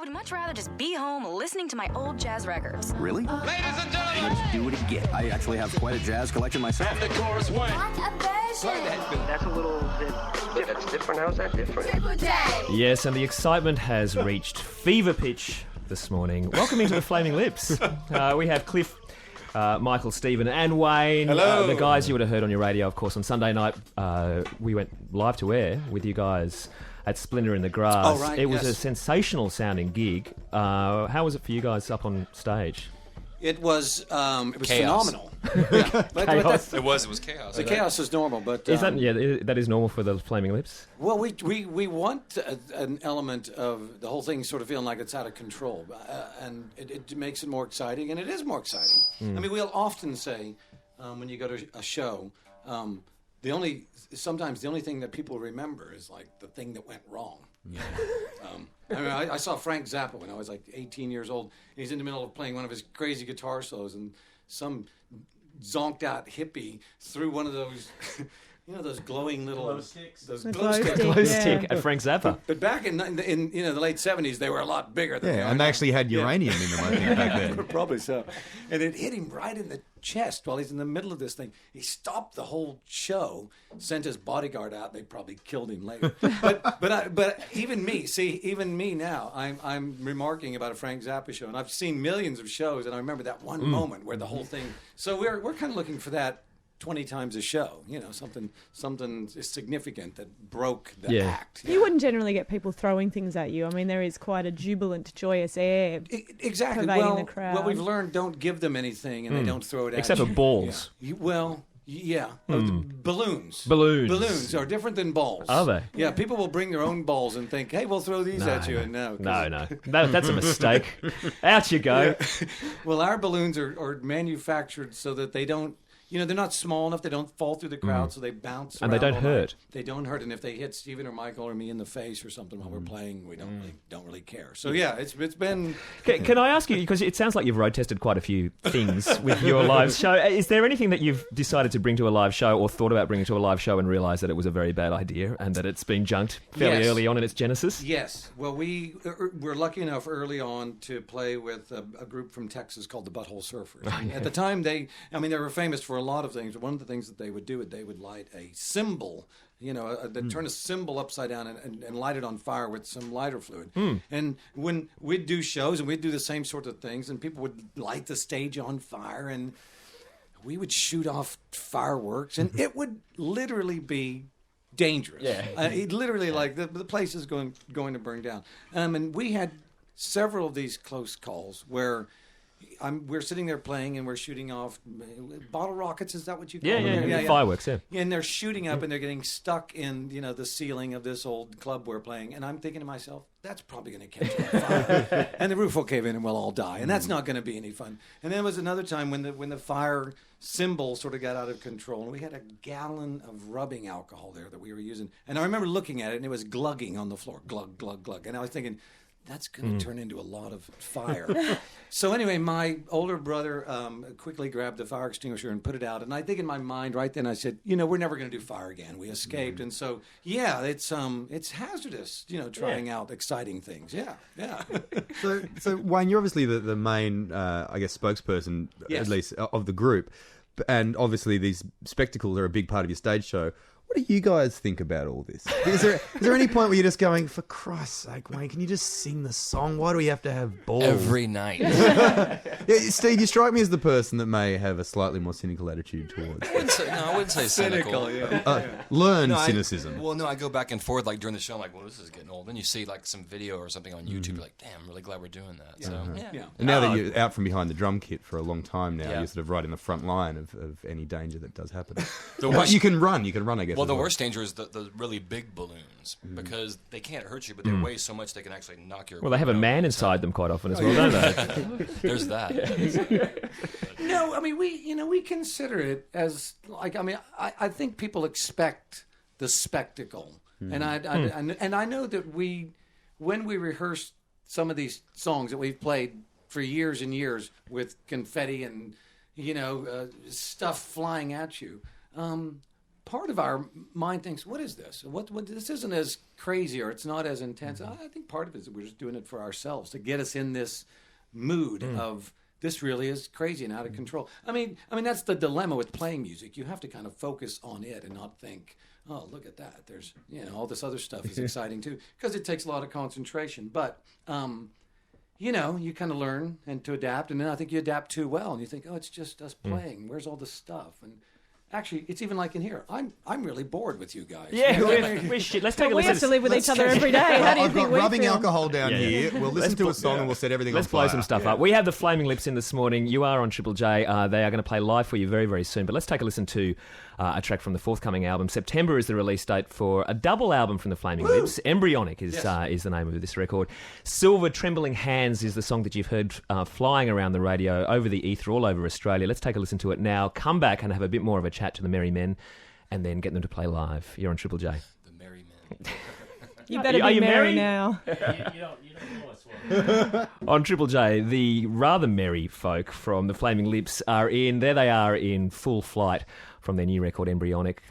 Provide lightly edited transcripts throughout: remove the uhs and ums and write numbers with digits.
would much rather just be home listening to my old jazz records. Really? Ladies and gentlemen, Let's do it again. I actually have quite a jazz collection myself. and the chorus went. That's a little bit different. That's different. How's that different? Yes, and the excitement has reached fever pitch this morning. Welcome into the Flaming Lips. We have Cliff, Michael, Stephen, and Wayne. Hello. The guys you would have heard on your radio, of course, on Sunday night. We went live to air with you guys at Splinter in the Grass. Oh, right, it was yes. a sensational sounding gig. How was it for you guys up on stage? It was Chaos. phenomenal. Yeah. But Chaos. It was chaos. the chaos is normal, but Is that is normal for the Flaming Lips? well, we want an element of the whole thing sort of feeling like it's out of control, and it makes it more exciting, and it is more exciting. I mean, we'll often say when you go to a show, sometimes the only thing that people remember is like the thing that went wrong. Yeah. I mean, I saw Frank Zappa when I was like 18 years old. He's in the middle of playing one of his crazy guitar solos, and some zonked out hippie threw one of those, those glowing little Glow sticks. Those The glow sticks. Glow stick at Frank Zappa. But back in the late 70s, they were a lot bigger than they are and they now. actually had uranium in them, I think, back then. Probably so. And it hit him right in the chest while he's in the middle of this thing. He stopped the whole show, sent his bodyguard out. They probably killed him later. But even me now, I'm remarking about a Frank Zappa show, and I've seen millions of shows, and I remember that one moment where the whole thing. So we're kind of looking for that 20 times a show, something significant that broke the act. You wouldn't generally get people throwing things at you. I mean, there is quite a jubilant, joyous air Exactly. pervading the crowd. What we've learned, don't give them anything, and they don't throw it at Except you. for balls. Yeah. Balloons. Balloons are different than balls. Are they? Yeah, people will bring their own balls and think, hey, we'll throw these at you. And no. That's a mistake. Out you go. Yeah. Well, our balloons are manufactured so that they don't, they're not small enough. They don't fall through the crowd, so they bounce And they around don't all night. hurt. They don't hurt, and if they hit Stephen or Michael or me in the face or something while we're playing, we don't really care. So yeah, it's been. Can I ask you, because it sounds like you've road tested quite a few things with your live show. Is there anything that you've decided to bring to a live show or thought about bringing to a live show and realised that it was a very bad idea and that it's been junked fairly early on in its genesis? Yes. Well, we're lucky enough early on to play with a group from Texas called the Butthole Surfers. At the time, they were famous for a lot of things. One of the things that they would do, they would light a cymbal, they'd turn a cymbal upside down and light it on fire with some lighter fluid. And when we'd do shows and we'd do the same sort of things, and people would light the stage on fire, and we would shoot off fireworks, and it would literally be dangerous. It literally, like, the place is going to burn down. And we had several of these close calls where we're sitting there playing and we're shooting off bottle rockets. Is that what you call them? Yeah. Fireworks, yeah. And they're shooting up and they're getting stuck in, the ceiling of this old club we're playing. And I'm thinking to myself, that's probably going to catch on fire. And the roof will cave in and we'll all die. And that's not going to be any fun. And then there was another time when the fire symbol sort of got out of control. And we had a gallon of rubbing alcohol there that we were using. And I remember looking at it and it was glugging on the floor. Glug, glug, glug. And I was thinking, that's going to turn into a lot of fire. So anyway, my older brother quickly grabbed the fire extinguisher and put it out. And I think in my mind right then I said, we're never going to do fire again. We escaped. And so, it's hazardous, trying out exciting things. Yeah. So Wayne, you're obviously the main, spokesperson, at least, of the group. And obviously these spectacles are a big part of your stage show. What do you guys think about all this? Is there any point where you're just going, for Christ's sake, Wayne, can you just sing the song? Why do we have to have balls? Every night. Steve, you strike me as the person that may have a slightly more cynical attitude towards. I wouldn't say cynical. Cynicism. I go back and forth like during the show. I'm like, well, this is getting old. Then you see like some video or something on YouTube. You're like, damn, I'm really glad we're doing that. Yeah. So And now that you're out from behind the drum kit for a long time now, you're sort of right in the front line of any danger that does happen. You can run, I guess. Well, the worst danger is the really big balloons because they can't hurt you, but they weigh so much they can actually knock your. Well, they have a man inside them quite often as well, don't they? There's that. No, I mean we consider it as like I think people expect the spectacle, and I know that when we rehearse some of these songs that we've played for years and years with confetti and stuff flying at you. part of our mind thinks, what is this? What this isn't as crazy or it's not as intense. I think part of it is that we're just doing it for ourselves to get us in this mood of this really is crazy and out of control. I mean that's the dilemma with playing music. You have to kind of focus on it and not think, oh, look at that. There's all this other stuff is exciting too, because it takes a lot of concentration. But you kind of learn and to adapt, and then I think you adapt too well, and you think, oh, it's just us playing. Where's all this stuff? And actually, it's even like in here. I'm really bored with you guys. Yeah, we're shit. Let's take a We listen. have to live with each other every day. How do you I've think got we rubbing feel? alcohol down here. We'll listen to a song and we'll set everything Let's on fire. blow some stuff up. We have the Flaming Lips in this morning. You are on Triple J. They are going to play live for you very, very soon. But let's take a listen to a track from the forthcoming album. September is the release date for a double album from the Flaming Lips. Embryonic is the name of this record. Silver Trembling Hands is the song that you've heard flying around the radio over the ether all over Australia. Let's take a listen to it now. Come back and have a bit more of a chat to the Merry Men, and then get them to play live. You're on Triple J. The Merry Men. You better Are be you merry merry? now. On Triple J, the rather merry folk from the Flaming Lips are in. There they are in full flight from their new record, Embryonic.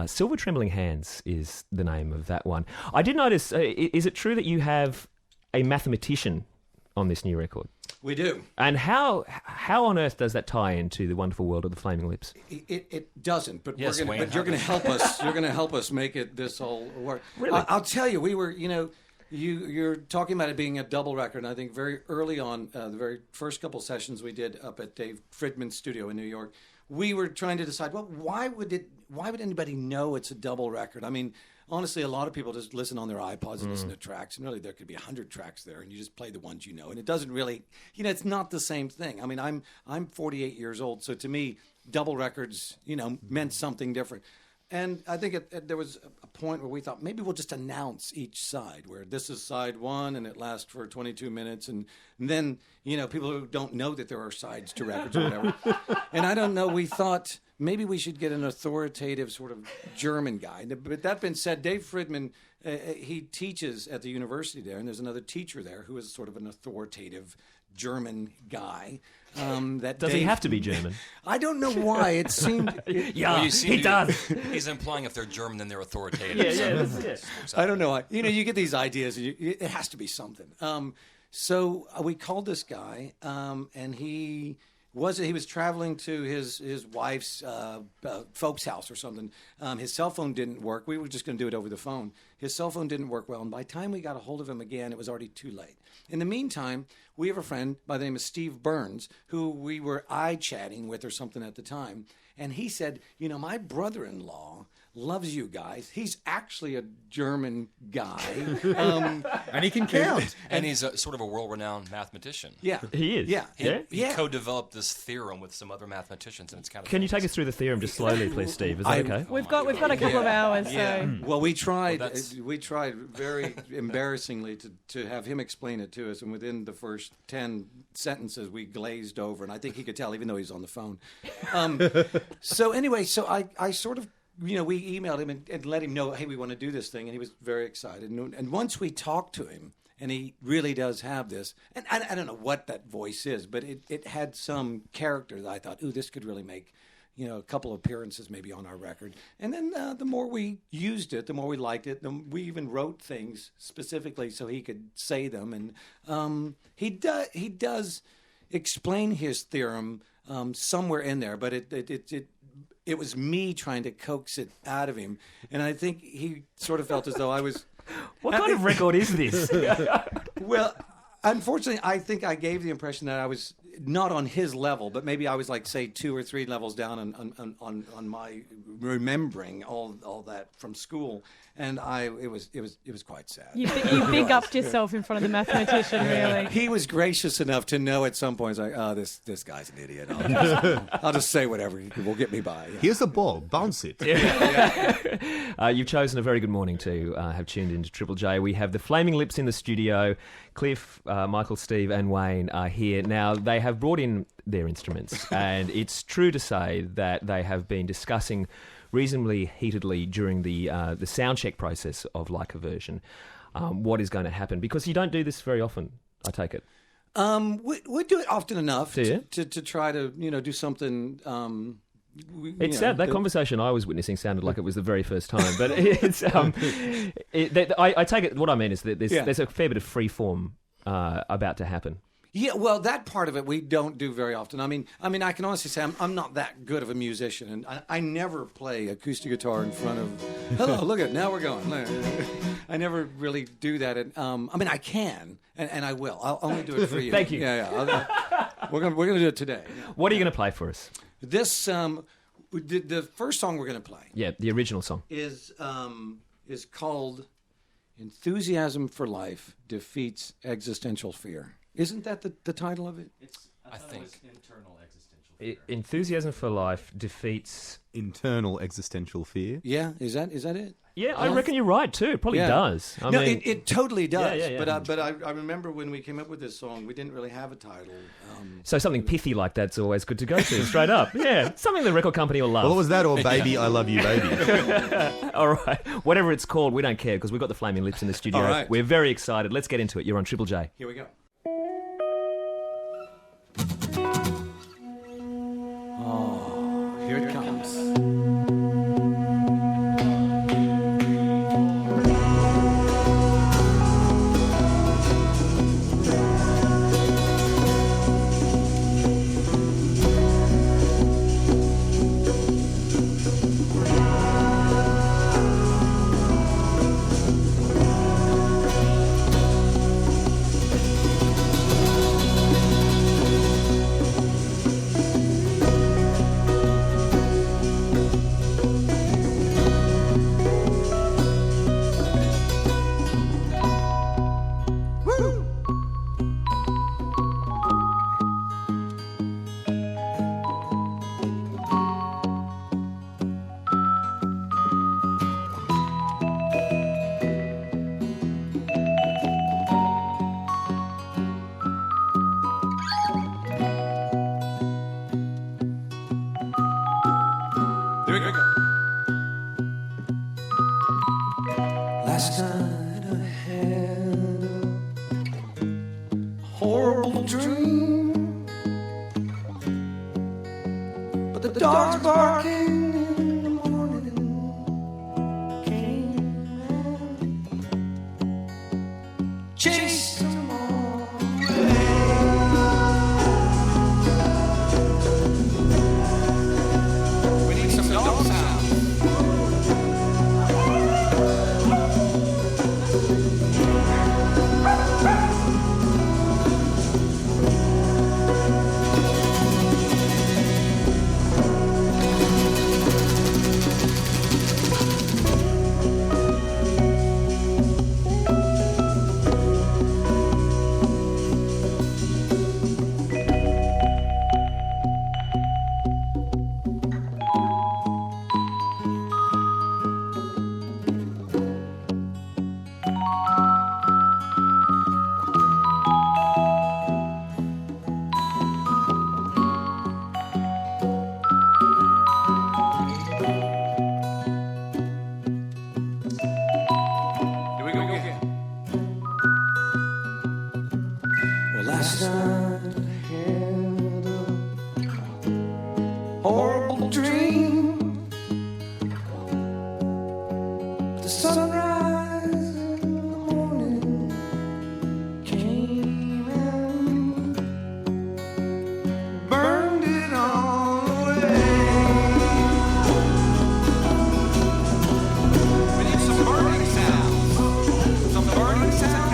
Silver Trembling Hands is the name of that one. I did notice, is it true that you have a mathematician on this new record? We do. And how on earth does that tie into the wonderful world of the Flaming Lips? It doesn't, but Yes, Wayne, you're going to help us. You're going to help us make this all work. Really? I'll tell you, we were, you're talking about it being a double record, and I think very early on, the very first couple sessions we did up at Dave Fridman's studio in New York, we were trying to decide, well, why would anybody know it's a double record? I mean, honestly, a lot of people just listen on their iPods and listen to tracks, and really there could be 100 tracks there, and you just play the ones you know, and it doesn't really, it's not the same thing. I mean, I'm 48 years old, so to me, double records, meant something different. And I think there was a point where we thought maybe we'll just announce each side, where this is side one and it lasts for 22 minutes. And then, people who don't know that there are sides to records or whatever. And I don't know, we thought maybe we should get an authoritative sort of German guy. But that being said, Dave Fridman, he teaches at the university there, and there's another teacher there who is sort of an authoritative German guy. Does he have to be German? I don't know why. It seemed... He does. He's implying if they're German, then they're authoritative. Yeah. I don't know. You get these ideas, and it has to be something. So we called this guy, and he was traveling to his wife's folks' house or something. His cell phone didn't work. We were just going to do it over the phone. His cell phone didn't work well, and by the time we got a hold of him again, it was already too late. In the meantime, we have a friend by the name of Steve Burns, who we were eye-chatting with or something at the time, and he said, my brother-in-law loves you guys. He's actually a German guy. And he can count. And he's sort of a world-renowned mathematician. Yeah. He is. Yeah. He co-developed this theorem with some other mathematicians, and it's kind of. Can you take us through the theorem just slowly, please, Steve? Is that okay? We've got a couple of hours, so... Well, we tried very embarrassingly to have him explain it to us, and within the first 10 sentences, we glazed over, and I think he could tell, even though he's on the phone. So anyway, I sort of, we emailed him and let him know, hey, we want to do this thing, and he was very excited. And once we talked to him, and he really does have this, and I don't know what that voice is, but it had some character that I thought, ooh, this could really make, a couple of appearances maybe on our record. And then the more we used it, the more we liked it. We even wrote things specifically so he could say them. And he does explain his theorem somewhere in there, but it was me trying to coax it out of him. And I think he sort of felt as though I was... What kind of record is this? Well, unfortunately, I think I gave the impression that I was not on his level, but maybe I was like, say, 2 or 3 levels down on my remembering all that from school, and it was quite sad. You big upped yourself in front of the mathematician, really. He was gracious enough to know at some point, like, oh, this guy's an idiot. I'll just say whatever will get me by. Here's the ball. Bounce it. You've chosen a very good morning to have tuned into Triple J. We have the Flaming Lips in the studio. Cliff, Michael, Steve, and Wayne are here. Now, they have brought in their instruments, and it's true to say that they have been discussing reasonably heatedly during the sound check process of Like a Version what is going to happen, because you don't do this very often, I take it. We do it often enough to try to do something That conversation I was witnessing sounded like it was the very first time, but it's. I take it. What I mean is that there's a fair bit of free form about to happen. Yeah, well, that part of it we don't do very often. I mean, I can honestly say I'm not that good of a musician, and I never play acoustic guitar in front of. Hello, look at now we're going. I never really do that. And, I can, and I will. I'll only do it for you. Thank you. Yeah. We're gonna do it today. What are you going to play for us? This the first song we're gonna play. Yeah, the original song is called "Enthusiasm for Life Defeats Existential Fear." Isn't that the title of it? I think internal existential fear. Enthusiasm for life defeats internal existential fear. Yeah, is that it? Yeah, I reckon you're right too. It probably does. I mean, it totally does. Yeah. But I remember when we came up with this song, we didn't really have a title. So something pithy like that's always good to go to, straight up. Yeah, something the record company will love. Well, what was that? Or Baby, I Love You, Baby? All right, whatever it's called, we don't care because we've got the Flaming Lips in the studio. All right. We're very excited. Let's get into it. You're on Triple J. Here we go. Oh, here it comes. Last night I had a horrible dream, but the dogs barking in the morning came and chased them all away. We need some dog sounds. Last night I had a horrible dream. The sunrise in the morning came and burned it all away. We need some burning sounds. Some burning sounds.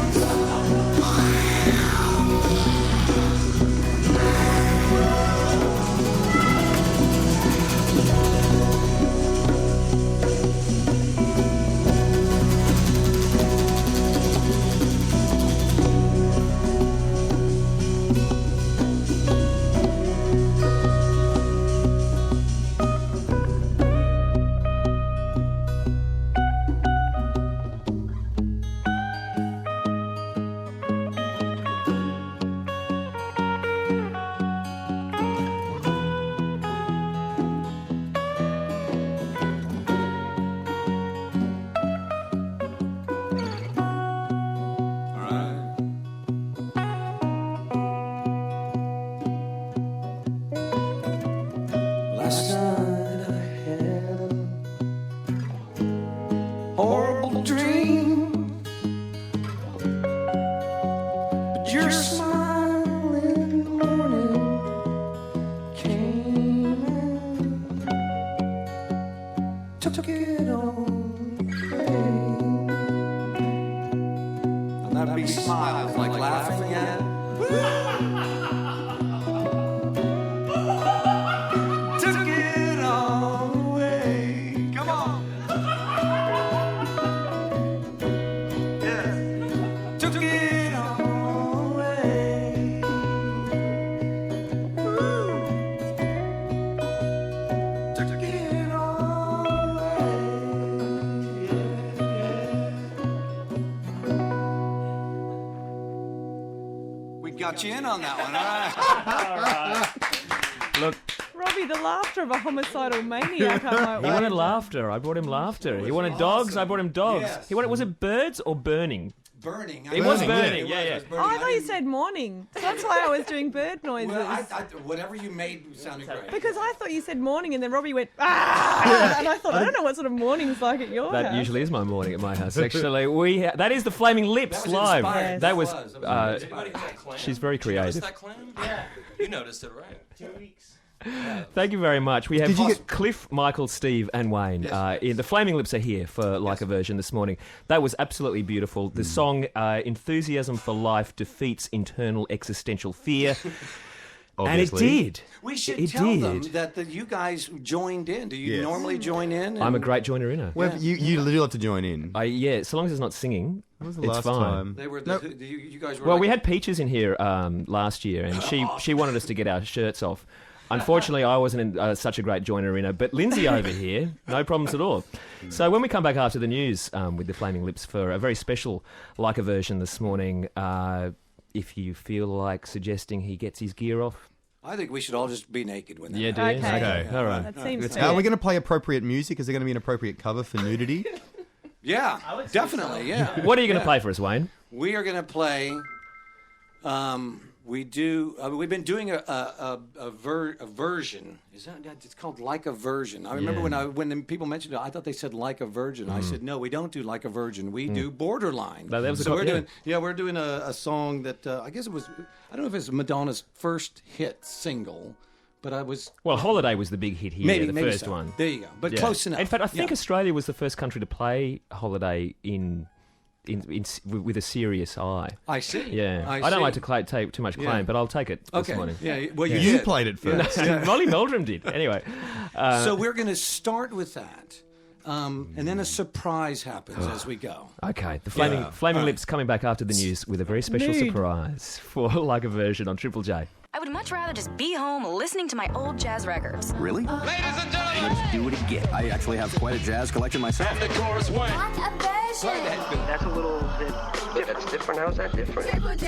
Got you in on that one. All right. Look, Robbie, the laughter of a homicidal maniac. I'm like, he wanted laughter. I brought him laughter. He wanted dogs. I brought him dogs. Yes. He wanted. Was it birds or burning? Burning. It was burning. Yeah, yeah. Oh, I thought you said morning. So that's why I was doing bird noises. Well, whatever you made sounded great. Because I thought you said morning, and then Robbie went, ah! And I thought, I don't know what sort of morning's like at your house. That usually is my morning at my house. Actually, that is the Flaming Lips That was live. inspired. That was. Anybody have that clam? She's very Did you notice creative. that clam? Yeah. You noticed it, right? 2 weeks. Thank you very much. We have Did you get- Cliff, Michael, Steve, and Wayne. The Flaming Lips are here for Like a Version this morning. That was absolutely beautiful. The song "Enthusiasm for Life Defeats Internal Existential Fear," and it Obviously. did. We should It tell them did. that you guys joined in. Do you Yes. normally join in? I'm a great joiner-inner. Well, you do have to join in. Yeah, so long as it's not singing, When was the it's last fine. time? They were. Nope. You guys were. Well, like, we had Peaches in here last year, and she wanted us to get our shirts off. Unfortunately, I wasn't such a great joiner-inner, but Lindsay over here, no problems at all. So when we come back after the news with the Flaming Lips for a very special Like a Version this morning, if you feel like suggesting he gets his gear off, I think we should all just be naked when that yeah, do happens. you? Okay. All right. That seems Are fair. we going to play appropriate music? Is there going to be an appropriate cover for nudity? Yeah, definitely. Yeah. What are you going to play for us, Wayne? We are going to play. We've been doing a version. Is that? It's called Like a Version. I remember when people mentioned it, I thought they said Like a Virgin. I said no, we don't do Like a Virgin. We do Borderline. That was a so co- we're yeah. doing. We're doing a song that I guess it was. I don't know if it's Madonna's first hit single, but I was. Well, Holiday was the big hit here, Maybe the maybe first so. one. There you go. But Yeah. close enough. In fact, I think Yeah. Australia was the first country to play Holiday with a serious eye. I see. Yeah, I see. don't like to take too much claim, Yeah. but I'll take it this Okay. morning. Yeah. Well, you You did. played it first. Molly Meldrum did. Anyway, So we're going to start with that, and then a surprise happens as we go. okay. The Flaming Lips coming back after the news with a very special Nude. surprise for Like a Version on Triple J. I would much rather just be home listening to my old jazz records. Really? Ladies and gentlemen, Let's do it again. I actually have quite a jazz collection myself. the chorus went. That's a little bit. Yeah, that's different. How's that different?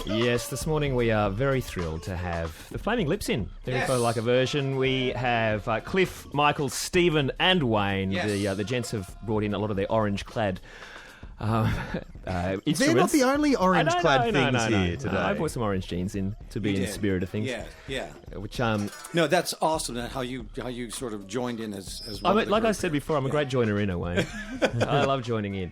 Yes, this morning we are very thrilled to have the Flaming Lips in. They're in for Like a Version. We have Cliff, Michael, Stephen, and Wayne. Yes. The gents have brought in a lot of their orange-clad They're instruments. not the only I orange-clad know, things no. here today. I brought some orange jeans in to be You in the did. spirit of things. Yeah. Which No, that's awesome. That how you sort of joined in as I one mean, of the like I group. said before, I'm a great joiner in, Wayne. I love joining in.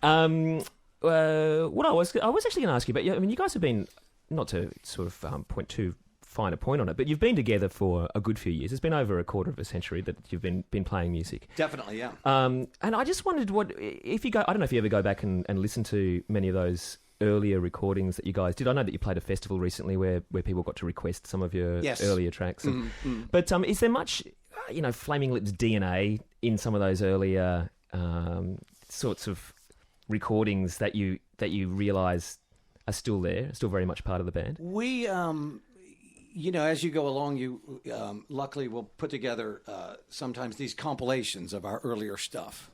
What I was actually going to ask you about. I mean, you guys have been, not to sort of point too fine a point on it, but you've been together for a good few years. It's been over a quarter of a century that you've been playing music. Definitely, yeah. And I just wondered what if you go. I don't know if you ever go back and listen to many of those earlier recordings that you guys did. I know that you played a festival recently where people got to request some of your Yes. earlier tracks. But is there much, Flaming Lips DNA in some of those earlier sorts of recordings that you realise are still there, still very much part of the band? We, as you go along, you luckily will put together sometimes these compilations of our earlier stuff.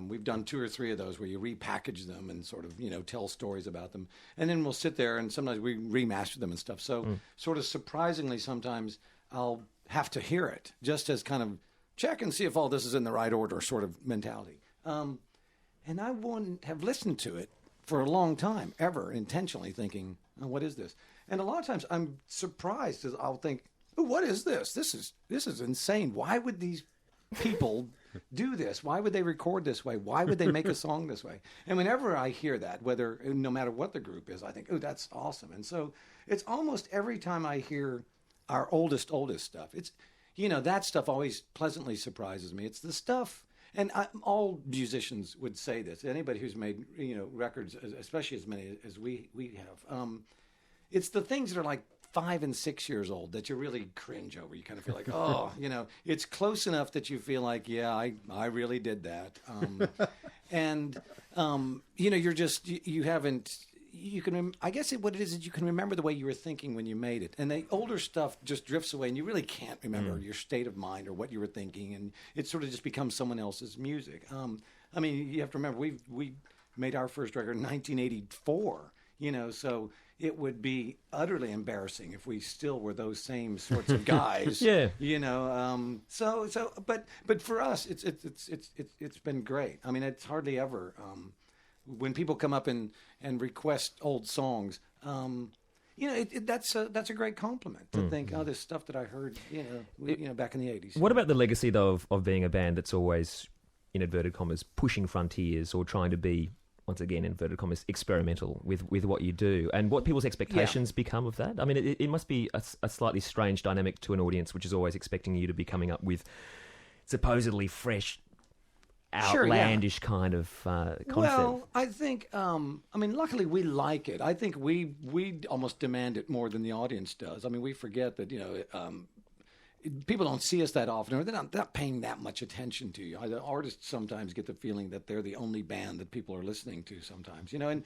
We've done 2 or 3 of those where you repackage them and sort of, tell stories about them. And then we'll sit there and sometimes we remaster them and stuff. So sort of surprisingly, sometimes I'll have to hear it just as kind of check and see if all this is in the right order sort of mentality. And I wouldn't have listened to it for a long time, ever, intentionally thinking, oh, what is this? And a lot of times I'm surprised as I'll think, oh, what is this? This is insane. Why would these people do this? Why would they record this way? Why would they make a song this way? And whenever I hear that, no matter what the group is, I think, oh, that's awesome. And so it's almost every time I hear our oldest stuff, it's, that stuff always pleasantly surprises me. It's the stuff, and all musicians would say this, anybody who's made, records, especially as many as we have, it's the things that are like 5 and 6 years old that you really cringe over. You kind of feel like, oh, it's close enough that you feel like, yeah, I really did that. You're just, you haven't, I guess what it is you can remember the way you were thinking when you made it. And the older stuff just drifts away and you really can't remember your state of mind or what you were thinking. And it sort of just becomes someone else's music. You have to remember, we made our first record in 1984, so it would be utterly embarrassing if we still were those same sorts of guys. Yeah. But for us, it's been great. I mean, it's hardly ever when people come up and request old songs. That's a great compliment to think, oh, this stuff that I heard, back in the 80s. What about the legacy, though, of being a band that's always, in inverted commas, pushing frontiers or trying to be, once again, inverted commas, experimental with what you do, and what people's expectations become of that? I mean, it must be a slightly strange dynamic to an audience which is always expecting you to be coming up with supposedly fresh, outlandish kind of concept. Well, I think, luckily we like it. I think we almost demand it more than the audience does. I mean, we forget that, people don't see us that often, or they're not paying that much attention to you. The artists sometimes get the feeling that they're the only band that people are listening to sometimes, and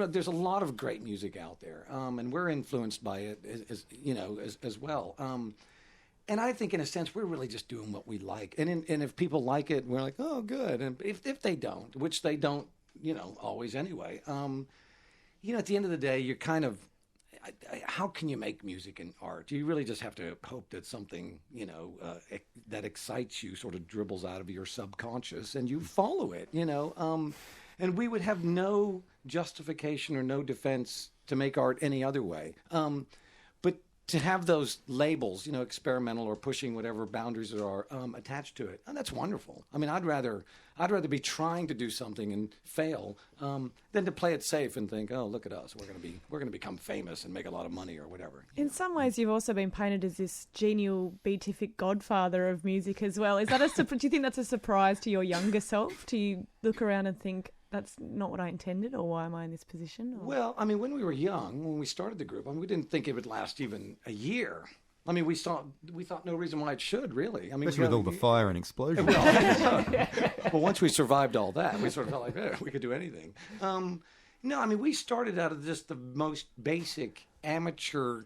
there's a lot of great music out there, and we're influenced by it as well. And I think, in a sense, we're really just doing what we like. And if people like it, we're like, oh, good. And if they don't, which they don't, always anyway, at the end of the day, you're kind of, how can you make music and art? You really just have to hope that something, that excites you sort of dribbles out of your subconscious and you follow it, And we would have no justification or no defense to make art any other way. But to have those labels, experimental or pushing whatever boundaries there are attached to it, and that's wonderful. I mean, I'd rather be trying to do something and fail than to play it safe and think, oh, look at us, we're gonna become famous and make a lot of money or whatever. In some ways, you've also been painted as this genial, beatific godfather of music as well. Is that do you think that's a surprise to your younger self? Do you look around and think, that's not what I intended, or why am I in this position? Or? Well, I mean, when we were young, when we started the group, we didn't think it would last even a year. I mean, we thought no reason why it should, really. I mean, especially with all the fire and explosions. Well, once we survived all that, we sort of felt like, we could do anything. No, I mean, we started out of just the most basic amateur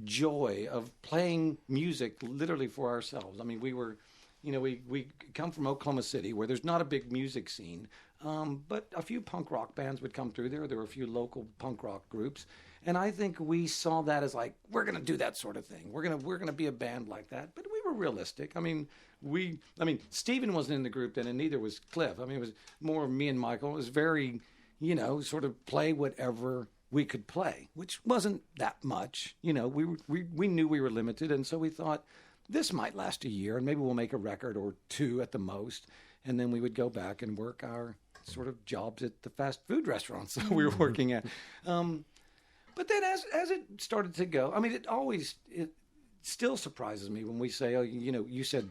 joy of playing music literally for ourselves. I mean, we were, we come from Oklahoma City, where there's not a big music scene. But a few punk rock bands would come through there. There were a few local punk rock groups. And I think we saw that as like, we're going to do that sort of thing. We're going to be a band like that. But we were realistic. I mean, Steven wasn't in the group then, and neither was Cliff. I mean, it was more me and Michael. It was very, sort of play whatever we could play, which wasn't that much. We knew we were limited. And so we thought, this might last a year, and maybe we'll make a record or two at the most. And then we would go back and work our sort of jobs at the fast food restaurants that we were working at. But then as it started to go, I mean, it still surprises me when we say, oh, you said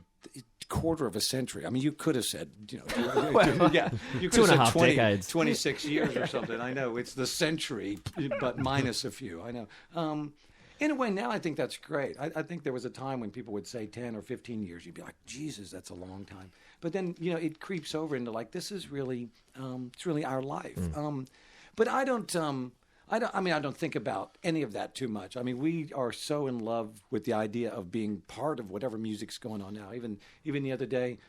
quarter of a century. I mean, you could have said, you could have said 26 years or something. I know, it's the century, but minus a few. I know. In a way, now I think that's great. I think there was a time when people would say 10 or 15 years. You'd be like, Jesus, that's a long time. But then, it creeps over into like, this is really, it's really our life. But I don't think about any of that too much. I mean, we are so in love with the idea of being part of whatever music's going on now. Even the other day,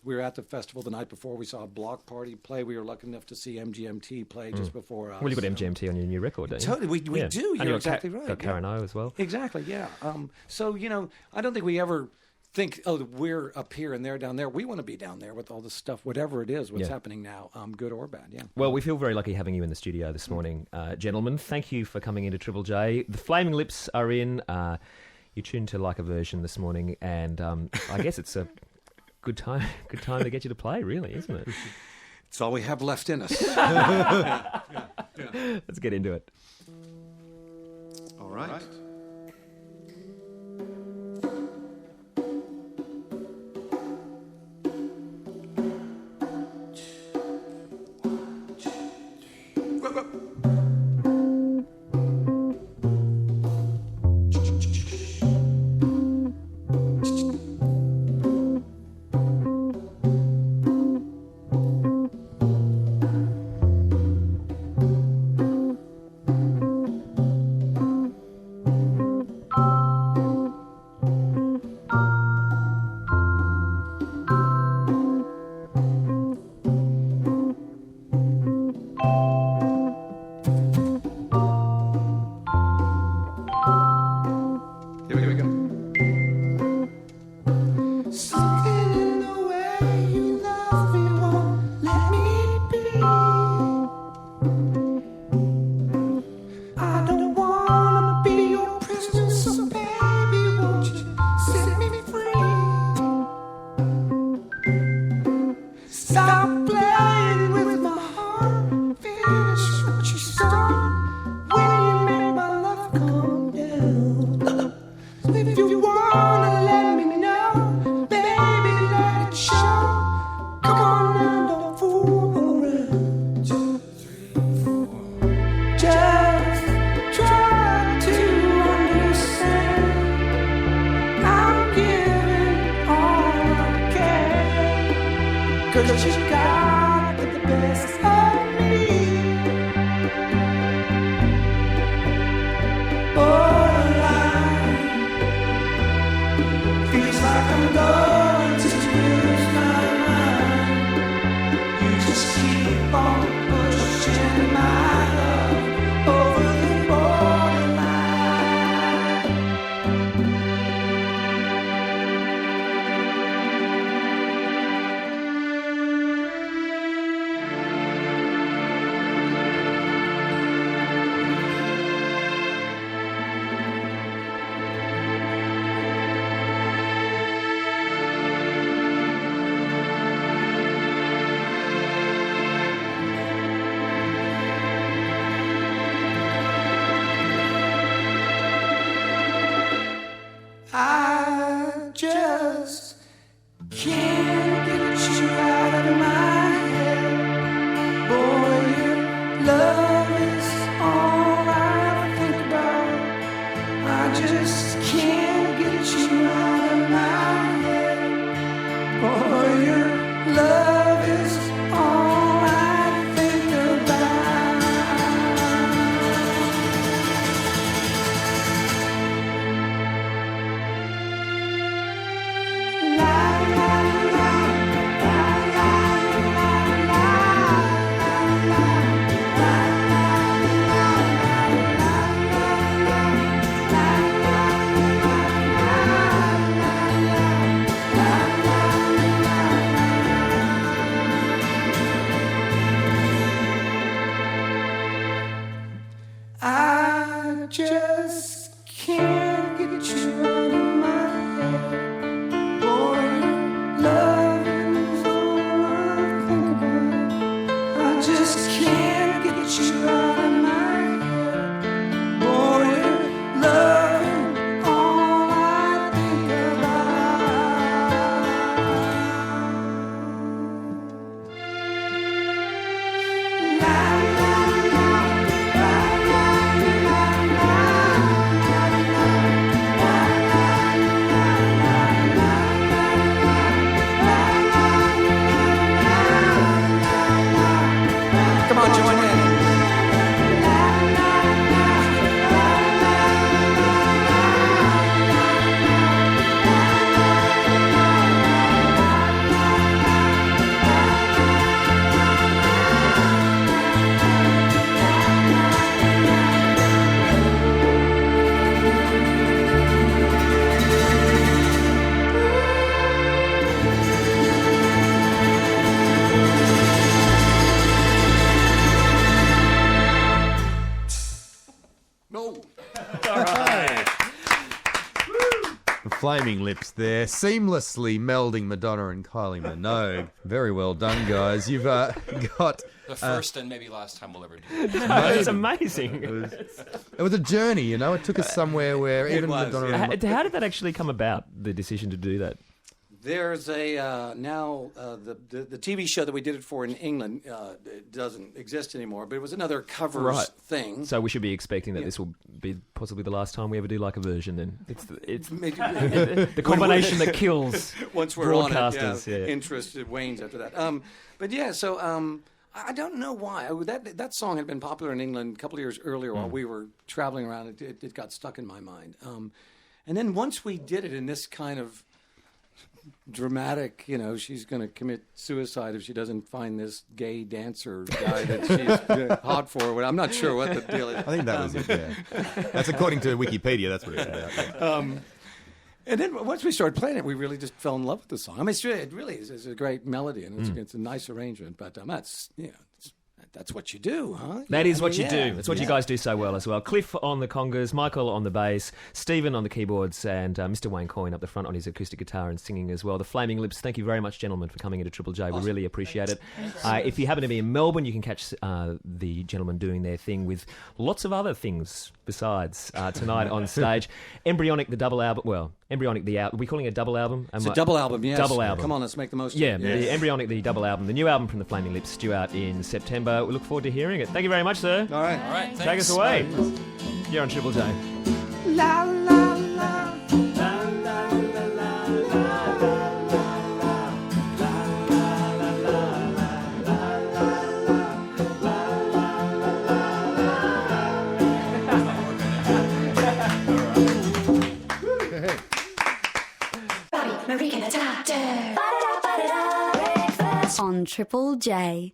we were at the festival the night before. We saw a Block Party play. We were lucky enough to see MGMT play just before us. Well, you've got MGMT on your new record, don't you? Totally, we do. You're exactly right. Got Karen O as well. Exactly, yeah. So, I don't think we ever think, oh, we're up here and they're down there. We want to be down there with all this stuff, whatever it is, what's happening now, good or bad, yeah. Well, we feel very lucky having you in the studio this morning, gentlemen. Thank you for coming into Triple J. The Flaming Lips are in. You tuned to Like a Version this morning, and I guess it's a good time to get you to play, really, isn't it? It's all we have left in us. Let's get into it. All right. 'cause you got the best of me. Borderline, feels like I'm going to lose my mind. You just keep on pushing my love over the borderline. I just can't get you out of my head. Boy, your love is all I think about. I just can't get you out of my head. Boy, your love is all I think about. La la la la la la la la I just can't get you out of my head. Boy, love is all I think about. I just can't get you out of my head. Boy, love is all I think about. La la la la la la Come on, join in. No. Flaming Lips there, seamlessly melding Madonna and Kylie Minogue. Very well done, guys. You've got The first and maybe last time we'll ever do it. It's amazing. It was a journey, you know. It took us somewhere where even was, Madonna. yeah. And How did that actually come about, the decision to do that? There's a now the TV show that we did it for in England it doesn't exist anymore, but it was another covers thing. So we should be expecting that this will be possibly the last time we ever do like a version. Then it's Maybe- the combination that kills Once we're on it, broadcasters. yeah, interest wanes after that. But yeah, so I don't know why that song had been popular in England a couple of years earlier while we were traveling around. It got stuck in my mind, and then once we did it in this kind of dramatic, she's going to commit suicide if she doesn't find this gay dancer guy that she's hot for. I'm not sure what the deal is. I think that was it. Yeah, that's according to Wikipedia. That's what it's about. Yeah. And then once we started playing it, we really just fell in love with the song. I mean, it really is a great melody, and it's a nice arrangement. But that's what you do, huh? That is what you yeah. do. It's what you guys do so well as well. Cliff on the congas, Michael on the bass, Stephen on the keyboards, and Mr. Wayne Coyne up the front on his acoustic guitar and singing as well. The Flaming Lips, thank you very much, gentlemen, for coming into Triple J. We really appreciate it. If you happen to be in Melbourne, you can catch the gentlemen doing their thing with lots of other things besides tonight on stage. Embryonic, the double album. Well, Embryonic, the album. Are we calling it a double album? It's a double album, yes. Double album. Come on, let's make the most of Yeah, it. the Embryonic, the double album. The new album from the Flaming Lips, due out in September. We look forward to hearing it. Thank you very much, sir. All right. All right, thanks. Take us away. You're on Triple J. La la la. La la la la la la la la la la la. Triple J.